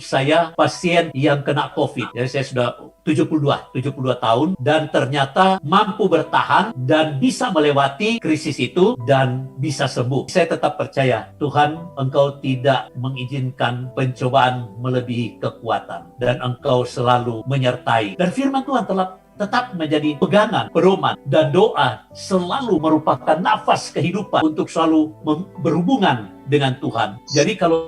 saya pasien yang kena COVID. Jadi saya sudah 72 tahun dan ternyata mampu bertahan dan bisa melewati krisis itu dan bisa sembuh. Saya tetap percaya Tuhan, Engkau tidak mengizinkan pencobaan melebihi kekuatan dan Engkau selalu menyertai. Dan firman Tuhan telah tetap menjadi pegangan, pedoman, dan doa selalu merupakan nafas kehidupan untuk selalu berhubungan dengan Tuhan. Jadi kalau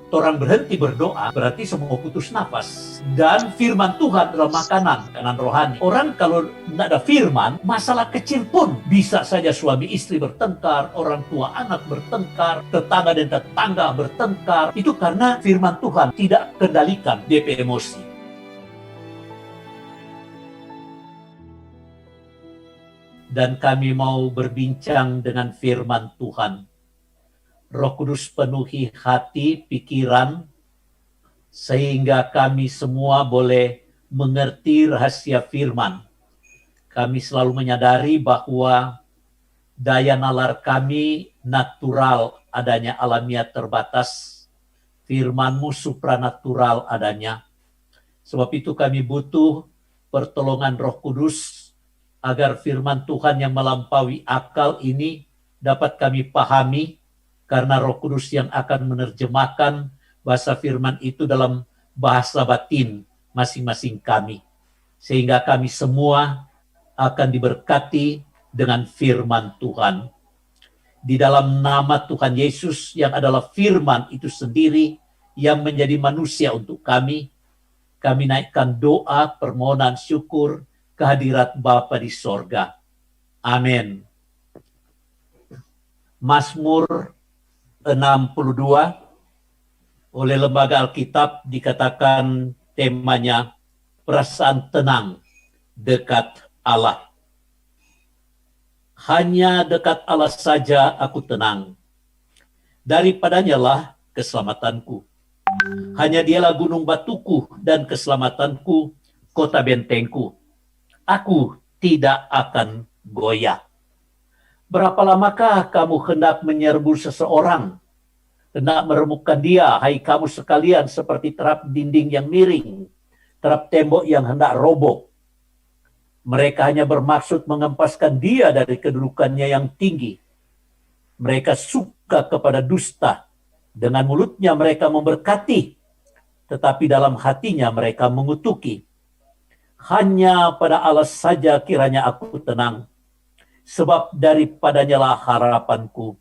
orang berhenti berdoa, berarti semua putus nafas. Dan firman Tuhan adalah makanan rohani. Orang kalau tidak ada firman, masalah kecil pun bisa saja suami istri bertengkar, orang tua anak bertengkar, tetangga dan tetangga bertengkar. Itu karena firman Tuhan tidak kendalikan DP emosi. Dan kami mau berbincang dengan firman Tuhan. Roh Kudus penuhi hati, pikiran, sehingga kami semua boleh mengerti rahasia firman. Kami selalu menyadari bahwa daya nalar kami natural adanya, alamiah terbatas. Firman-Mu supranatural adanya. Sebab itu kami butuh pertolongan Roh Kudus agar firman Tuhan yang melampaui akal ini dapat kami pahami, karena Roh Kudus yang akan menerjemahkan bahasa firman itu dalam bahasa batin masing-masing kami. Sehingga kami semua akan diberkati dengan firman Tuhan. Di dalam nama Tuhan Yesus yang adalah firman itu sendiri yang menjadi manusia untuk kami naikkan doa, permohonan syukur, kehadirat Bapa di sorga. Amin. Mazmur 62 oleh Lembaga Alkitab dikatakan temanya perasaan tenang dekat Allah. Hanya dekat Allah saja aku tenang. Daripadanya lah keselamatanku. Hanya dialah gunung batuku dan keselamatanku, kota bentengku. Aku tidak akan goyah. Berapa lamakah kamu hendak menyerbu seseorang, hendak meremukkan dia, hai kamu sekalian, seperti terap dinding yang miring, terap tembok yang hendak roboh. Mereka hanya bermaksud mengempaskan dia dari kedudukannya yang tinggi. Mereka suka kepada dusta, dengan mulutnya mereka memberkati, tetapi dalam hatinya mereka mengutuki. Hanya pada Allah saja kiranya aku tenang, sebab daripadanya lah harapanku.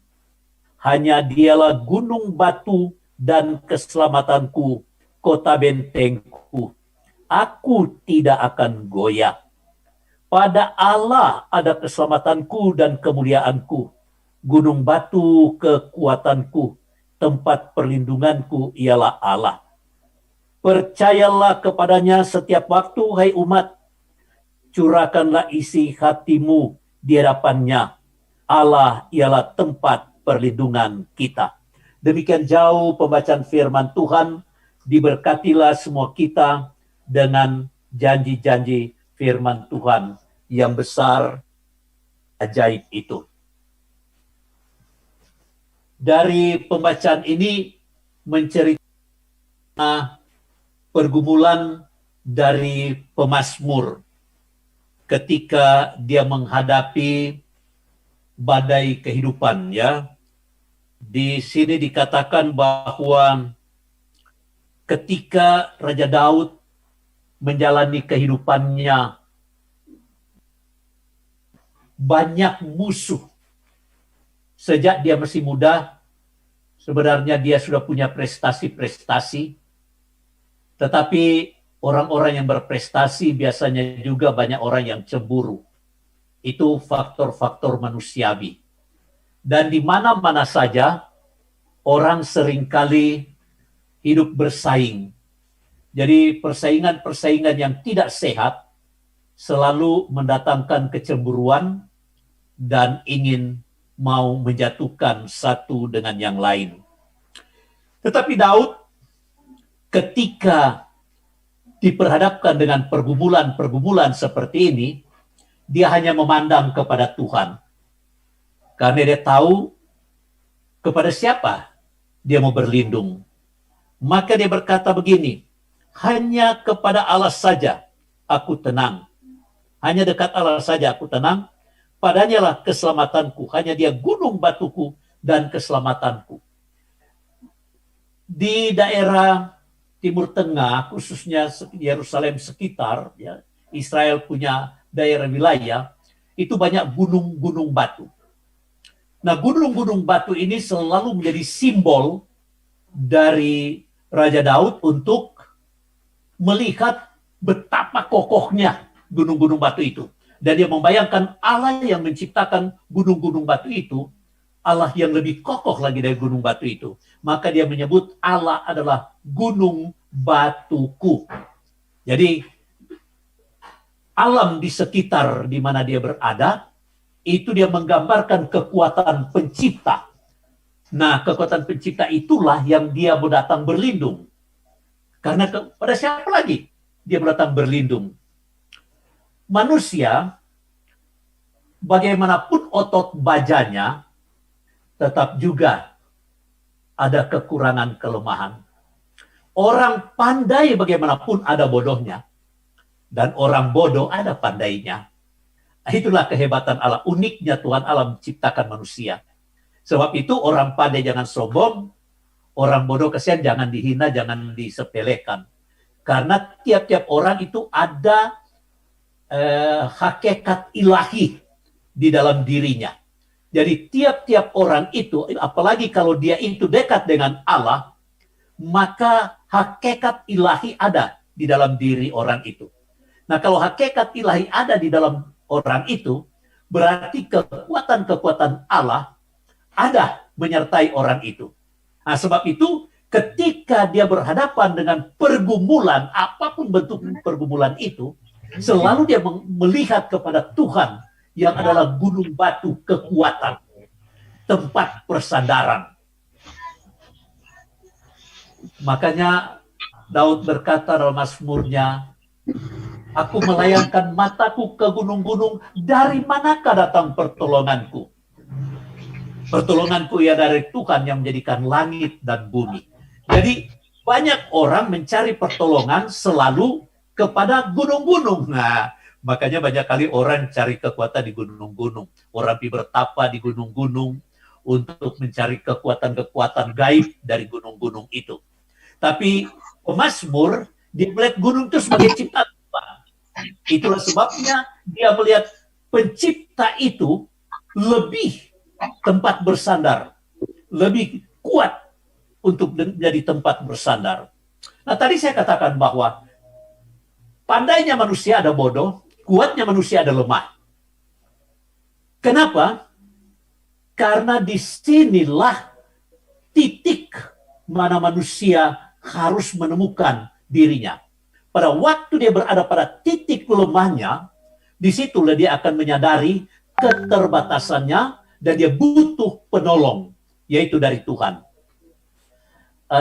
Hanya dialah gunung batu dan keselamatanku, kota bentengku. Aku tidak akan goyah. Pada Allah ada keselamatanku dan kemuliaanku. Gunung batu kekuatanku, tempat perlindunganku ialah Allah. Percayalah kepadanya setiap waktu, hai umat. Curahkanlah isi hatimu di hadapannya. Allah ialah tempat perlindungan kita. Demikian jauh pembacaan firman Tuhan. Diberkatilah semua kita dengan janji-janji firman Tuhan yang besar, ajaib itu. Dari pembacaan ini menceritakan pergumulan dari pemazmur ketika dia menghadapi badai kehidupan, ya. Di sini dikatakan bahwa ketika Raja Daud menjalani kehidupannya, banyak musuh. Sejak dia masih muda, sebenarnya dia sudah punya prestasi-prestasi, tetapi orang-orang yang berprestasi biasanya juga banyak orang yang cemburu. Itu faktor-faktor manusiawi. Dan di mana-mana saja, orang seringkali hidup bersaing. Jadi persaingan-persaingan yang tidak sehat selalu mendatangkan kecemburuan dan ingin mau menjatuhkan satu dengan yang lain. Tetapi Daud ketika diperhadapkan dengan pergumulan-pergumulan seperti ini, dia hanya memandang kepada Tuhan. Karena dia tahu kepada siapa dia mau berlindung. Maka dia berkata begini, hanya kepada Allah saja aku tenang. Hanya dekat Allah saja aku tenang. Padanya lah keselamatanku. Hanya dia gunung batuku dan keselamatanku. Di daerah Timur Tengah, khususnya Yerusalem sekitar, ya, Israel punya daerah wilayah, itu banyak gunung-gunung batu. Nah, gunung-gunung batu ini selalu menjadi simbol dari Raja Daud untuk melihat betapa kokohnya gunung-gunung batu itu. Dan dia membayangkan Allah yang menciptakan gunung-gunung batu itu, Allah yang lebih kokoh lagi dari gunung batu itu. Maka dia menyebut Allah adalah gunung batuku. Jadi alam di sekitar di mana dia berada, itu dia menggambarkan kekuatan pencipta. Nah, kekuatan pencipta itulah yang dia datang berlindung. Karena pada siapa lagi dia datang berlindung? Manusia, bagaimanapun otot bajanya, tetap juga ada kekurangan kelemahan. Orang pandai bagaimanapun ada bodohnya. Dan orang bodoh ada pandainya. Itulah kehebatan Allah. Uniknya Tuhan Allah menciptakan manusia. Sebab itu orang pandai jangan sombong, orang bodoh kasihan jangan dihina, jangan disepelekan. Karena tiap-tiap orang itu ada hakikat ilahi di dalam dirinya. Jadi tiap-tiap orang itu, apalagi kalau dia itu dekat dengan Allah, maka hakikat ilahi ada di dalam diri orang itu. Nah, kalau hakikat ilahi ada di dalam orang itu, berarti kekuatan-kekuatan Allah ada menyertai orang itu. Nah, sebab itu ketika dia berhadapan dengan pergumulan, apapun bentuk pergumulan itu, selalu dia melihat kepada Tuhan yang adalah gunung batu kekuatan, tempat persandaran. Makanya Daud berkata dalam Mazmurnya, aku melayangkan mataku ke gunung-gunung, dari manakah datang pertolonganku? Pertolonganku ya dari Tuhan yang menjadikan langit dan bumi. Jadi banyak orang mencari pertolongan selalu kepada gunung-gunung. Nah, makanya banyak kali orang cari kekuatan di gunung-gunung. Orang bertapa di gunung-gunung untuk mencari kekuatan-kekuatan gaib dari gunung-gunung itu. Tapi pemazmur, dia melihat gunung itu sebagai ciptaan Tuhan. Itulah sebabnya dia melihat pencipta itu lebih tempat bersandar, lebih kuat untuk menjadi tempat bersandar. Nah, tadi saya katakan bahwa pandainya manusia ada bodoh, kuatnya manusia ada lemah. Kenapa? Karena disinilah titik mana manusia harus menemukan dirinya. Pada waktu dia berada pada titik lemahnya, disitulah dia akan menyadari keterbatasannya dan dia butuh penolong, yaitu dari Tuhan.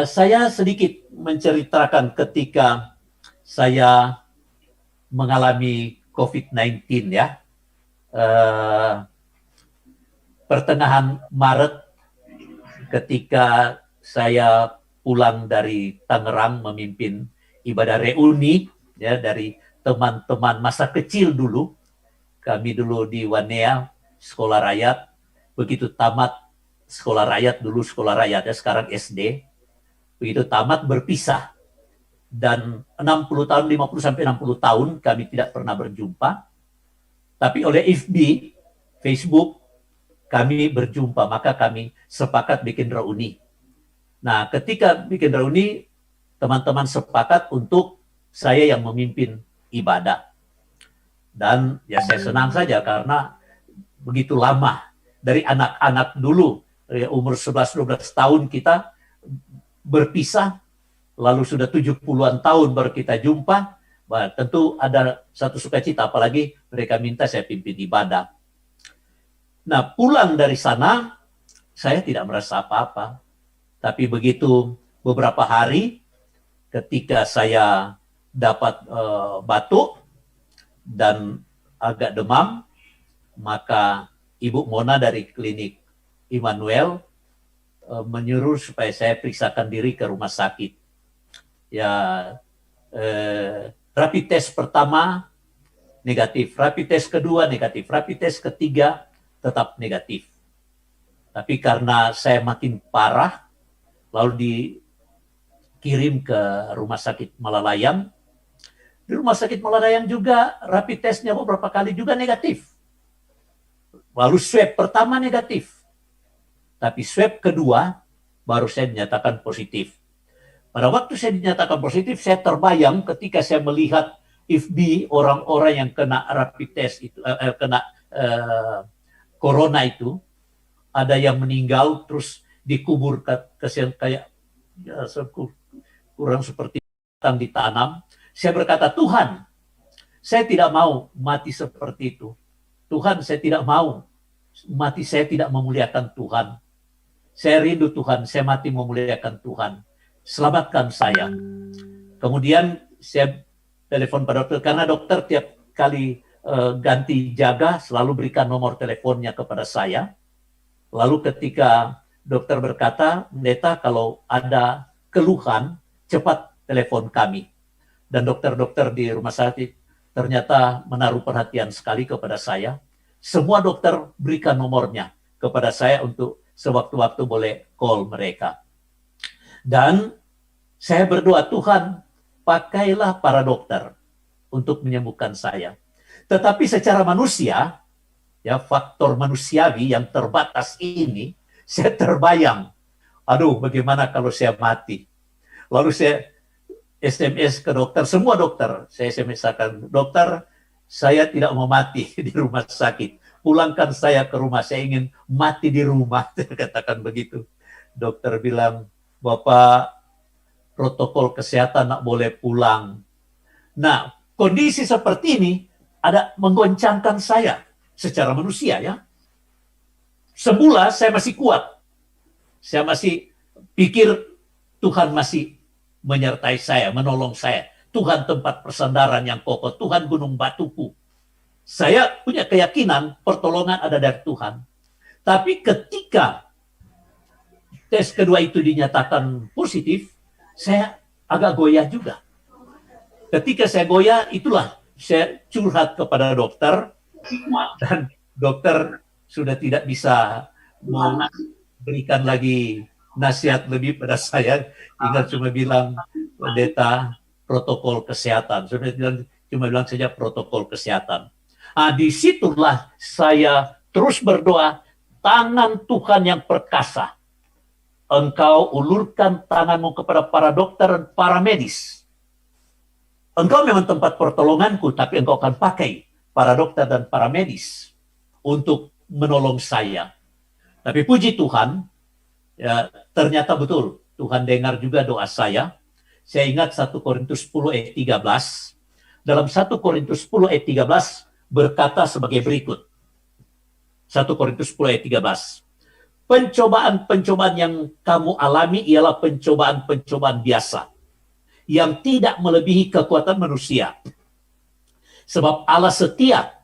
Saya sedikit menceritakan ketika saya mengalami COVID-19 ya. Pertengahan Maret ketika saya pulang dari Tangerang memimpin ibadah reuni ya dari teman-teman masa kecil dulu. Kami dulu di Wanea sekolah rakyat, begitu tamat sekolah rakyat dulu sekolah rakyat ya sekarang SD. Begitu tamat berpisah. Dan 60 tahun, 50 sampai 60 tahun kami tidak pernah berjumpa. Tapi oleh FB, Facebook, kami berjumpa, maka kami sepakat bikin reuni. Nah, ketika bikin reuni, teman-teman sepakat untuk saya yang memimpin ibadah. Dan ya saya senang saja karena begitu lama. Dari anak-anak dulu, dari umur 11-12 tahun kita berpisah, lalu sudah 70-an tahun baru kita jumpa. Bah, tentu ada satu sukacita, apalagi mereka minta saya pimpin ibadah. Nah, pulang dari sana, saya tidak merasa apa-apa. Tapi begitu beberapa hari, ketika saya dapat batuk dan agak demam, maka Ibu Mona dari klinik Immanuel menyuruh supaya saya periksakan diri ke rumah sakit. Ya, rapid test pertama negatif, rapid test kedua negatif, rapid test ketiga tetap negatif. Tapi karena saya makin parah, lalu dikirim ke rumah sakit Malalayang. Di rumah sakit Malalayang juga rapid testnya beberapa kali juga negatif. Lalu swab pertama negatif. Tapi swab kedua baru saya dinyatakan positif. Pada waktu saya dinyatakan positif, saya terbayang ketika saya melihat FB orang-orang yang kena rapid test itu, kena corona itu, ada yang meninggal terus dikubur kesian kayak ya, kurang seperti batang ditanam. Saya berkata, Tuhan, saya tidak mau mati seperti itu. Tuhan, saya tidak mau mati, saya tidak memuliakan Tuhan. Saya rindu Tuhan, saya mati memuliakan Tuhan. Selamatkan saya. Kemudian saya telepon pada dokter, karena dokter tiap kali ganti jaga selalu berikan nomor teleponnya kepada saya. Lalu ketika dokter berkata, Pendeta, kalau ada keluhan, cepat telepon kami. Dan dokter-dokter di rumah sakit ternyata menaruh perhatian sekali kepada saya. Semua dokter berikan nomornya kepada saya untuk sewaktu-waktu boleh call mereka. Dan saya berdoa, Tuhan, pakailah para dokter untuk menyembuhkan saya. Tetapi secara manusia, ya faktor manusiawi yang terbatas ini, saya terbayang, aduh bagaimana kalau saya mati. Lalu saya SMS ke dokter, semua dokter, saya SMS-akan, dokter, saya tidak mau mati di rumah sakit. Pulangkan saya ke rumah, saya ingin mati di rumah. Saya katakan begitu. Dokter bilang, Bapak, protokol kesehatan nak boleh pulang. Nah, kondisi seperti ini ada menggoncangkan saya secara manusia ya. Semula saya masih kuat. Saya masih pikir Tuhan masih menyertai saya, menolong saya. Tuhan tempat persandaran yang kokoh, Tuhan gunung batuku. Saya punya keyakinan pertolongan ada dari Tuhan. Tapi ketika tes kedua itu dinyatakan positif, saya agak goyah juga. Ketika saya goyah, itulah saya curhat kepada dokter, dan dokter sudah tidak bisa memberikan lagi nasihat lebih pada saya. Tinggal cuma bilang, Pendeta, protokol kesehatan. Sudah cuma bilang saja protokol kesehatan. Disitulah saya terus berdoa, tangan Tuhan yang perkasa. Engkau ulurkan tanganmu kepada para dokter dan para medis. Engkau memang tempat pertolonganku, tapi engkau akan pakai para dokter dan para medis untuk menolong saya. Tapi puji Tuhan, ya, ternyata betul, Tuhan dengar juga doa saya. Saya ingat 1 Korintus 10 ayat 13. Dalam 1 Korintus 10 ayat 13 berkata sebagai berikut. 1 Korintus 10 ayat 13. Pencobaan-pencobaan yang kamu alami ialah pencobaan-pencobaan biasa, yang tidak melebihi kekuatan manusia. Sebab Allah setia,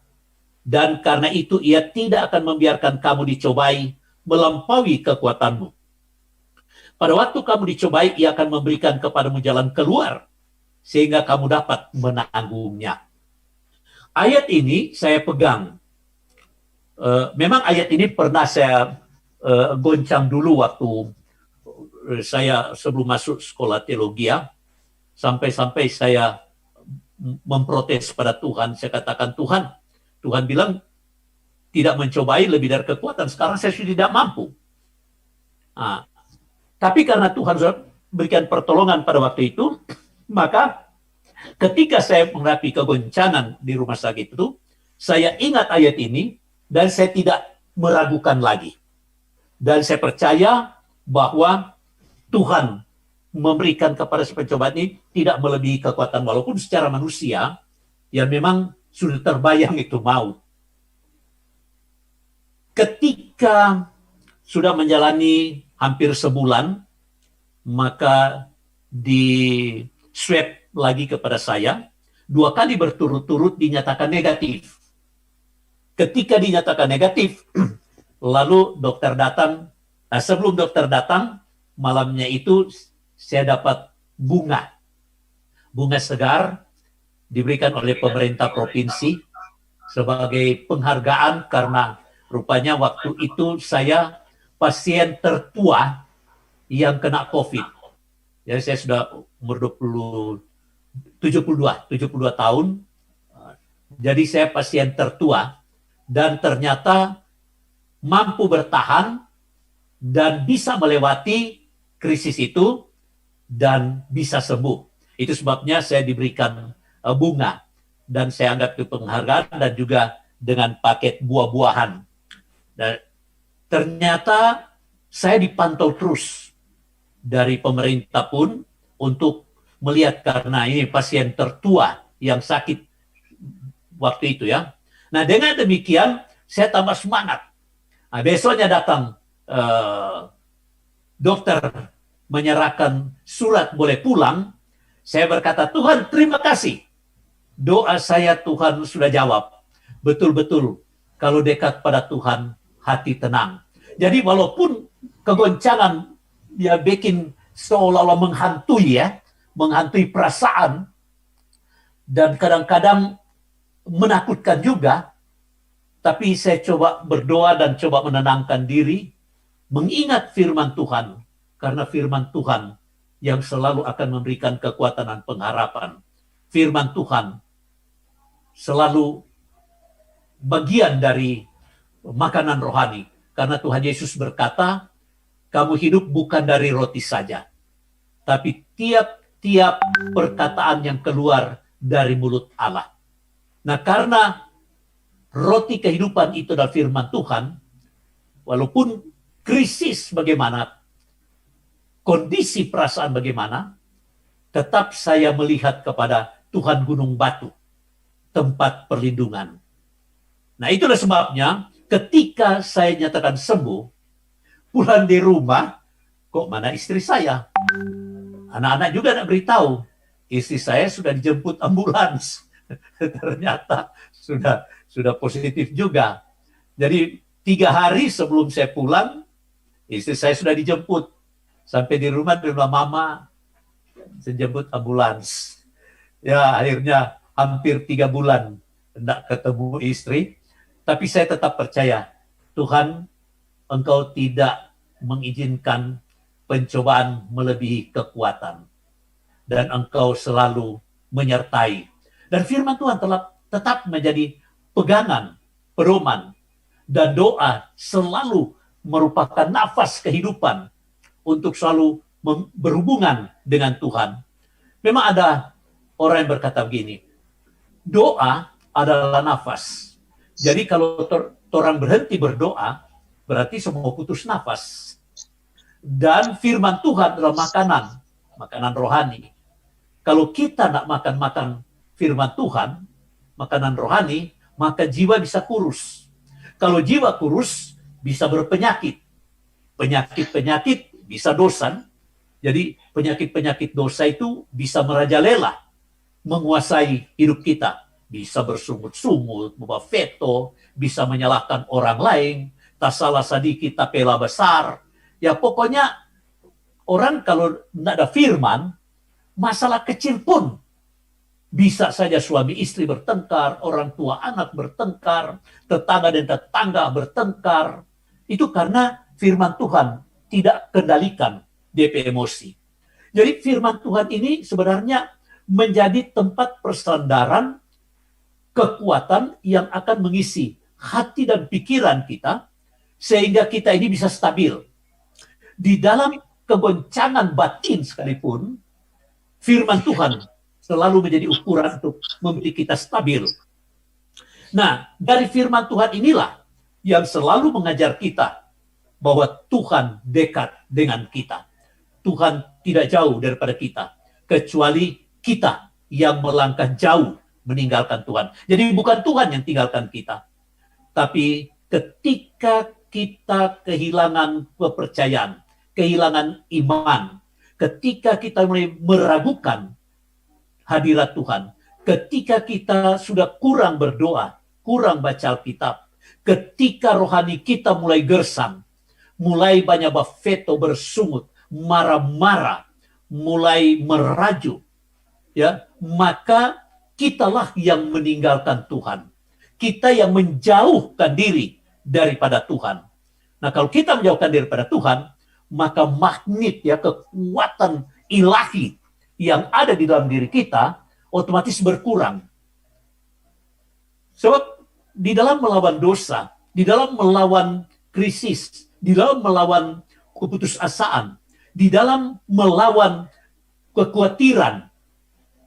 dan karena itu ia tidak akan membiarkan kamu dicobai melampaui kekuatanmu. Pada waktu kamu dicobai, ia akan memberikan kepadamu jalan keluar, sehingga kamu dapat menanggungnya. Ayat ini saya pegang. Memang ayat ini pernah saya goncang dulu waktu saya sebelum masuk sekolah teologi, sampai-sampai saya memprotes pada Tuhan. Saya katakan, Tuhan bilang tidak mencobai lebih dari kekuatan. Sekarang saya sudah tidak mampu. Tapi karena Tuhan sudah berikan pertolongan pada waktu itu, maka ketika saya menghadapi kegoncangan di rumah sakit itu, saya ingat ayat ini dan saya tidak meragukan lagi. Dan saya percaya bahwa Tuhan memberikan kepada pencobaan ini tidak melebihi kekuatan, walaupun secara manusia ya memang sudah terbayang itu maut. Ketika sudah menjalani hampir sebulan, maka di swab lagi kepada saya, 2 kali berturut-turut dinyatakan negatif. Ketika dinyatakan negatif, lalu dokter datang. Sebelum dokter datang, malamnya itu saya dapat bunga bunga segar diberikan oleh pemerintah provinsi sebagai penghargaan karena rupanya waktu itu saya pasien tertua yang kena COVID. Jadi saya sudah umur 72 tahun. Jadi saya pasien tertua dan ternyata mampu bertahan dan bisa melewati krisis itu dan bisa sembuh. Itu sebabnya saya diberikan bunga dan saya anggap itu penghargaan dan juga dengan paket buah-buahan. Dan ternyata saya dipantau terus dari pemerintah pun untuk melihat karena ini pasien tertua yang sakit waktu itu ya. Nah dengan demikian saya tambah semangat. Nah, besoknya datang dokter menyerahkan surat boleh pulang. Saya berkata, Tuhan terima kasih. Doa saya Tuhan sudah jawab. Betul-betul kalau dekat pada Tuhan hati tenang. Jadi walaupun kegoncangan dia bikin seolah-olah menghantui perasaan dan kadang-kadang menakutkan juga, tapi saya coba berdoa dan coba menenangkan diri, mengingat firman Tuhan, karena firman Tuhan yang selalu akan memberikan kekuatan dan pengharapan. Firman Tuhan selalu bagian dari makanan rohani, karena Tuhan Yesus berkata, kamu hidup bukan dari roti saja, tapi tiap-tiap perkataan yang keluar dari mulut Allah. Nah, karena roti kehidupan itu adalah firman Tuhan, walaupun krisis bagaimana, kondisi perasaan bagaimana, tetap saya melihat kepada Tuhan Gunung Batu, tempat perlindungan. Nah, itulah sebabnya ketika saya nyatakan sembuh, pulang di rumah, kok mana istri saya? Anak-anak juga nak beritahu, istri saya sudah dijemput ambulans. Ternyata sudah positif juga. Jadi 3 hari sebelum saya pulang, istri saya sudah dijemput. Sampai di rumah mama, saya jemput ambulans. Ya akhirnya hampir 3 bulan tidak ketemu istri. Tapi saya tetap percaya, Tuhan, Engkau tidak mengizinkan pencobaan melebihi kekuatan. Dan Engkau selalu menyertai. Dan firman Tuhan tetap menjadi pegangan, pedoman, dan doa selalu merupakan nafas kehidupan untuk selalu berhubungan dengan Tuhan. Memang ada orang yang berkata begini, doa adalah nafas. Jadi kalau orang berhenti berdoa, berarti semua putus nafas. Dan firman Tuhan adalah makanan rohani. Kalau kita nak makan firman Tuhan, makanan rohani, maka jiwa bisa kurus. Kalau jiwa kurus, bisa berpenyakit. Penyakit-penyakit bisa dosa. Jadi penyakit-penyakit dosa itu bisa merajalela, menguasai hidup kita. Bisa bersungut-sungut, membawa veto, bisa menyalahkan orang lain, tak salah sedikit tak pela besar. Ya pokoknya orang kalau tidak ada firman, masalah kecil pun bisa saja suami istri bertengkar, orang tua anak bertengkar, tetangga dan tetangga bertengkar. Itu karena firman Tuhan tidak kendalikan DP emosi. Jadi firman Tuhan ini sebenarnya menjadi tempat persandaran kekuatan yang akan mengisi hati dan pikiran kita sehingga kita ini bisa stabil. Di dalam kegoncangan batin sekalipun, firman Tuhan selalu menjadi ukuran untuk membuat kita stabil. Nah, dari firman Tuhan inilah yang selalu mengajar kita bahwa Tuhan dekat dengan kita. Tuhan tidak jauh daripada kita, kecuali kita yang melangkah jauh meninggalkan Tuhan. Jadi bukan Tuhan yang tinggalkan kita, tapi ketika kita kehilangan kepercayaan, kehilangan iman, ketika kita mulai meragukan hadirat Tuhan, ketika kita sudah kurang berdoa, kurang baca Alkitab, ketika rohani kita mulai gersang, mulai banyak veto bersungut, marah-marah, mulai merajuk, ya, maka kitalah yang meninggalkan Tuhan. Kita yang menjauhkan diri daripada Tuhan. Nah, kalau kita menjauhkan diri daripada Tuhan, maka magnet, ya, kekuatan ilahi yang ada di dalam diri kita otomatis berkurang. Sebab di dalam melawan dosa, di dalam melawan krisis, di dalam melawan keputusasaan, di dalam melawan kekhawatiran,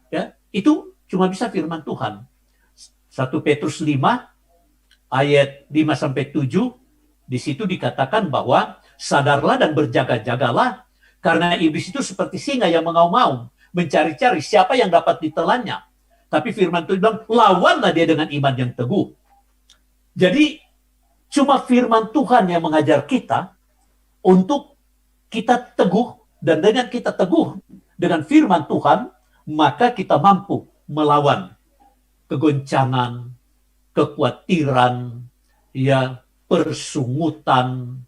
ya, itu cuma bisa firman Tuhan. 1 Petrus 5 ayat 5 sampai 7, di situ dikatakan bahwa sadarlah dan berjaga-jagalah, karena iblis itu seperti singa yang mengaum-ngaum mencari-cari siapa yang dapat ditelannya. Tapi firman Tuhan bilang, lawanlah dia dengan iman yang teguh. Jadi cuma firman Tuhan yang mengajar kita untuk kita teguh, dan dengan kita teguh dengan firman Tuhan, maka kita mampu melawan kegoncangan, kekhawatiran, ya, persungutan,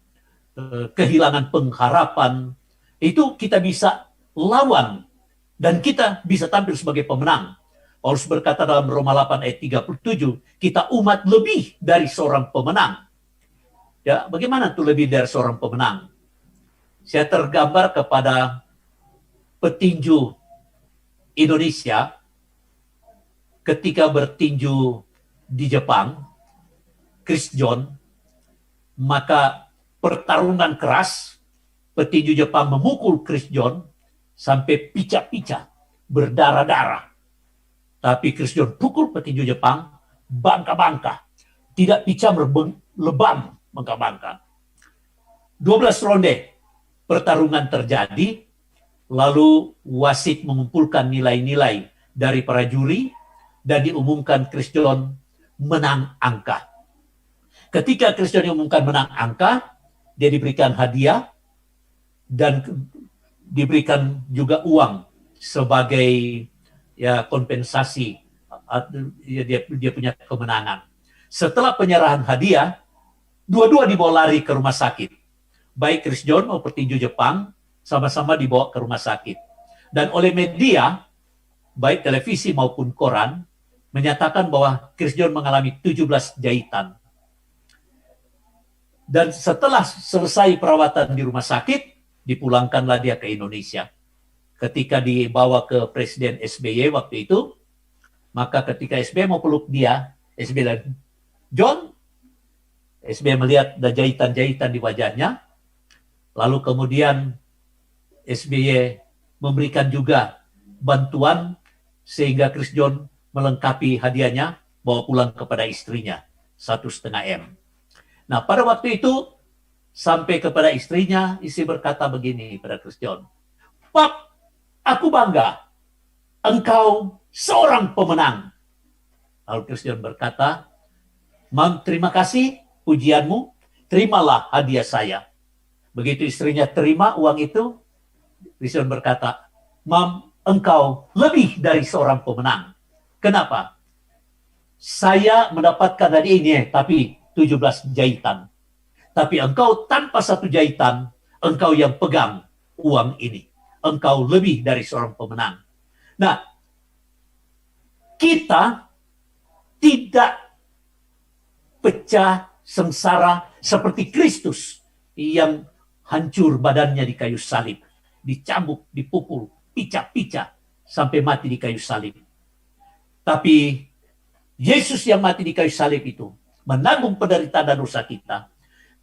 kehilangan pengharapan. Itu kita bisa lawan dan kita bisa tampil sebagai pemenang. Paulus berkata dalam Roma 8 ayat 37, kita umat lebih dari seorang pemenang. Ya, bagaimana tuh lebih dari seorang pemenang? Saya tergambar kepada petinju Indonesia ketika bertinju di Jepang, Chris John, maka pertarungan keras, petinju Jepang memukul Chris John sampai picah-picah, berdarah-darah. Tapi Chris John pukul petinju Jepang, bangka-bangka, tidak picah lebam, bangka-bangka. 12 ronde pertarungan terjadi, lalu wasit mengumpulkan nilai-nilai dari para juri, dan diumumkan Chris John menang angka. Ketika Chris John diumumkan menang angka, dia diberikan hadiah dan diberikan juga uang sebagai, ya, kompensasi, ya, dia punya kemenangan. Setelah penyerahan hadiah, dua-dua dibawa lari ke rumah sakit. Baik Chris John maupun petinju Jepang sama-sama dibawa ke rumah sakit. Dan oleh media, baik televisi maupun koran, menyatakan bahwa Chris John mengalami 17 jahitan. Dan setelah selesai perawatan di rumah sakit, dipulangkanlah dia ke Indonesia. Ketika dibawa ke Presiden SBY waktu itu, maka ketika SBY mau peluk dia, SBY bilang, John, SBY melihat ada jahitan-jahitan di wajahnya, lalu kemudian SBY memberikan juga bantuan sehingga Chris John melengkapi hadiahnya, bawa pulang kepada istrinya, 1,5 M. Nah, pada waktu itu, sampai kepada istrinya, istri berkata begini pada Chris John, Pap, aku bangga, engkau seorang pemenang. Lalu Chris John berkata, Mam, terima kasih pujianmu, terimalah hadiah saya. Begitu istrinya terima uang itu, Chris John berkata, Mam, engkau lebih dari seorang pemenang. Kenapa? Saya mendapatkan hadiah ini, tapi 17 jahitan. Tapi engkau tanpa satu jahitan, engkau yang pegang uang ini. Engkau lebih dari seorang pemenang. Nah, kita tidak pecah sengsara seperti Kristus yang hancur badannya di kayu salib, dicambuk, dipukul, picah-picah sampai mati di kayu salib. Tapi Yesus yang mati di kayu salib itu menanggung penderitaan dan dosa kita.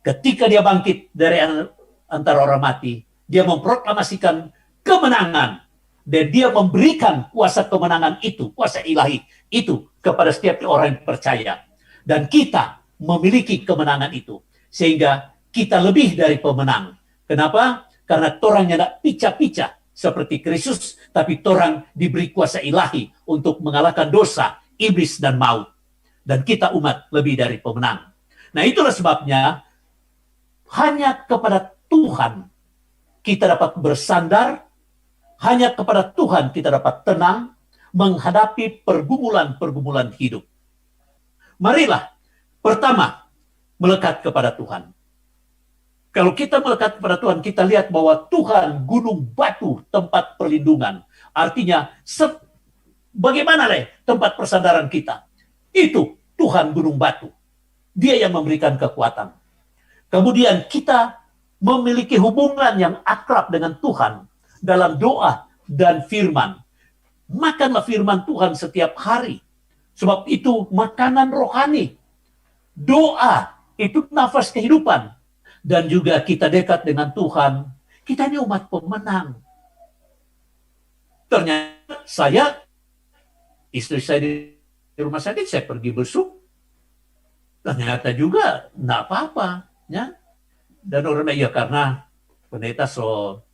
Ketika dia bangkit dari antara orang mati, dia memproklamasikan kemenangan, dan dia memberikan kuasa kemenangan itu, kuasa ilahi itu kepada setiap orang yang percaya. Dan kita memiliki kemenangan itu, sehingga kita lebih dari pemenang. Kenapa? Karena torangnya tidak picah-picah seperti Kristus, tapi torang diberi kuasa ilahi untuk mengalahkan dosa, iblis, dan maut. Dan kita umat lebih dari pemenang. Nah, itulah sebabnya hanya kepada Tuhan kita dapat bersandar, hanya kepada Tuhan kita dapat tenang menghadapi pergumulan-pergumulan hidup. Marilah, pertama, melekat kepada Tuhan. Kalau kita melekat kepada Tuhan, kita lihat bahwa Tuhan gunung batu tempat perlindungan. Artinya, Bagaimana tempat persandaran kita? Itu Tuhan gunung batu. Dia yang memberikan kekuatan. Kemudian kita memiliki hubungan yang akrab dengan Tuhan dalam doa dan firman. Makanlah firman Tuhan setiap hari. Sebab itu makanan rohani. Doa itu nafas kehidupan. Dan juga kita dekat dengan Tuhan. Kita ini umat pemenang. Ternyata istri saya di rumah sakit, saya pergi besuk. Ternyata juga enggak apa-apa. Ya. Dan orang ya karena pendeta so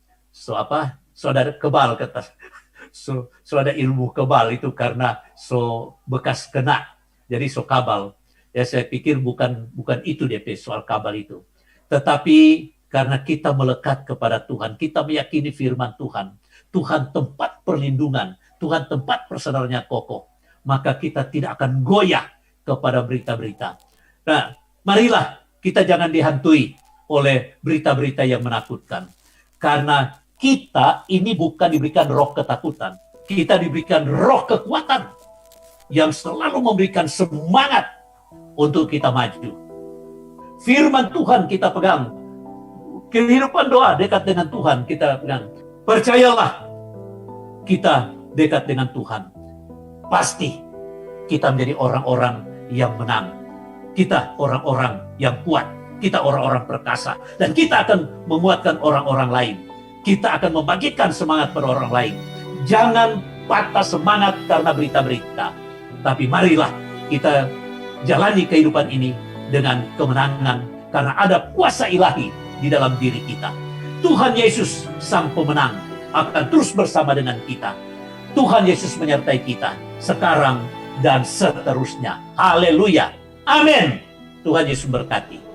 ada kebal kata. So ada ilmu kebal itu karena so bekas kena. Jadi so kabal. Ya saya pikir bukan itu DP soal kabal itu. Tetapi karena kita melekat kepada Tuhan, kita meyakini firman Tuhan. Tuhan tempat perlindungan, Tuhan tempat persandarannya kokoh. Maka kita tidak akan goyah kepada berita-berita. Nah, marilah kita jangan dihantui oleh berita-berita yang menakutkan. Karena kita ini bukan diberikan roh ketakutan. Kita diberikan roh kekuatan yang selalu memberikan semangat untuk kita maju. Firman Tuhan kita pegang. Kehidupan doa dekat dengan Tuhan kita pegang. Percayalah, kita dekat dengan Tuhan. Pasti kita menjadi orang-orang yang menang. Kita orang-orang yang kuat. Kita orang-orang perkasa. Dan kita akan memuatkan orang-orang lain. Kita akan membagikan semangat pada orang lain. Jangan patah semangat karena berita-berita. Tapi marilah kita jalani kehidupan ini dengan kemenangan. Karena ada kuasa ilahi di dalam diri kita. Tuhan Yesus Sang Pemenang akan terus bersama dengan kita. Tuhan Yesus menyertai kita sekarang dan seterusnya. Haleluya. Amin. Tuhan Yesus berkati.